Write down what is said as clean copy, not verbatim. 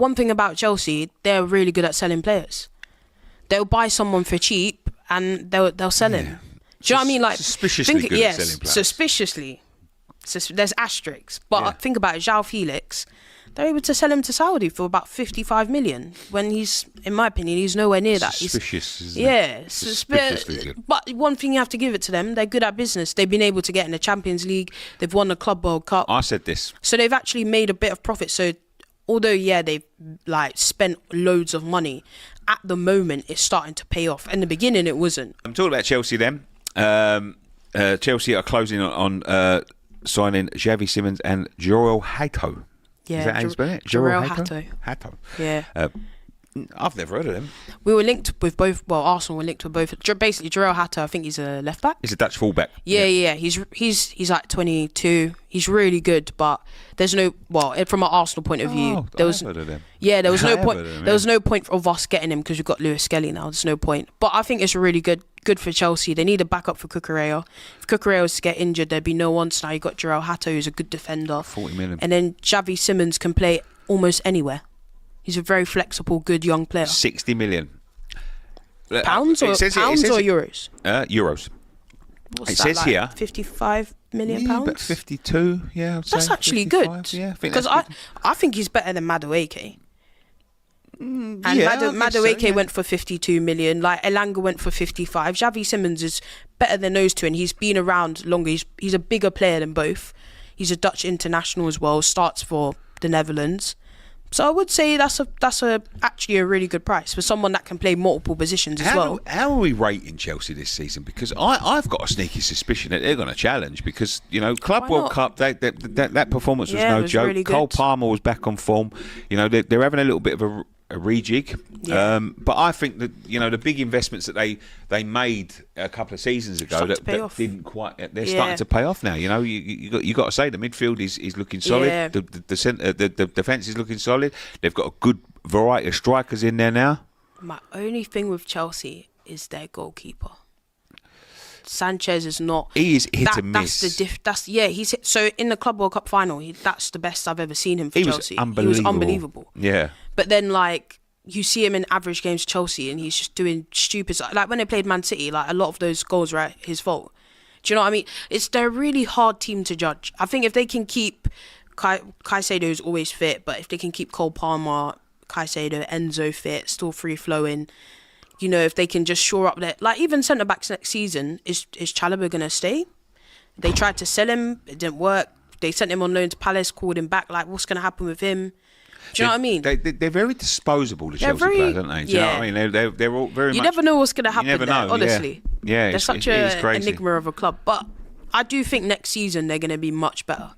one thing about Chelsea, they're really good at selling players. They'll buy someone for cheap and they'll sell him. Do you know what I mean? Like suspiciously good at selling players. Suspiciously. There's asterisks. But think about it, João Felix, they're able to sell him to Saudi for about 55 million when he's, in my opinion, he's nowhere near that. Suspicious, isn't it? Suspiciously good. But one thing you have to give it to them, they're good at business. They've been able to get in the Champions League. They've won the Club World Cup. I said this. So they've actually made a bit of profit. So although, they've like spent loads of money, at the moment it's starting to pay off. In the beginning, it wasn't. I'm talking about Chelsea then. Chelsea are closing on signing Xavi Simons and Joel Hato. Yeah, is that how you spell it? Joel Hato. Hato. Yeah. I've never heard of them. We were linked with both. Well, Arsenal were linked with both. Basically, Joel Hato, I think he's a left back. He's a Dutch fullback. Yeah. He's like 22. He's really good, but there's no. Well, from an Arsenal point of view, there was. Heard of them. Yeah, there was no point. Them, there was no point of us getting him because we've got Lewis Skelly now. There's no point. But I think it's really good for Chelsea. They need a backup for Cucurella. If Cucurella was to get injured, there'd be no one. So now you got Joel Hato, who's a good defender. 40 million. And then Xavi Simons can play almost anywhere. He's a very flexible, good young player. 60 million. Pounds or euros? Euros. What's it that, says like here 55 million pounds. About 52. Yeah, I'd that's say actually 55, good. Yeah, because I think he's better than Madueke. And Madueke went for 52 million. Like Elanga went for 55. Xavi Simons is better than those two, and he's been around longer. He's a bigger player than both. He's a Dutch international as well. Starts for the Netherlands. So I would say that's actually a really good price for someone that can play multiple positions as well. How are we rating Chelsea this season? Because I've got a sneaky suspicion that they're going to challenge. Because Club World Cup, that performance was no joke. Really Cole Palmer was back on form. They're having a little bit of a rejig. Yeah. But I think that the big investments that they made a couple of seasons ago that didn't quite. They're starting to pay off now. You got to say the midfield is looking solid. Yeah. The defence is looking solid. They've got a good variety of strikers in there now. My only thing with Chelsea is their goalkeeper. Sanchez is not. He is hit and miss. He's hit, so in the Club World Cup final. That's the best I've ever seen him for Chelsea. He was unbelievable. Yeah. But then you see him in average games Chelsea, and he's just doing stupid stuff. Like when they played Man City, a lot of those goals were his fault. Do you know what I mean? They're a really hard team to judge. I think if they can keep Caicedo's always fit, but if they can keep Cole Palmer, Caicedo, Enzo fit, still free flowing. If they can just shore up even centre backs next season, is Chalobah going to stay? They tried to sell him, it didn't work. They sent him on loan to Palace, called him back. What's going to happen with him? Do you know what I mean? They're very disposable, the Chelsea players, aren't they? Do you know what I mean? They're all very much. You never know what's going to happen there, honestly. Yeah, they're such an enigma of a club. But I do think next season they're going to be much better.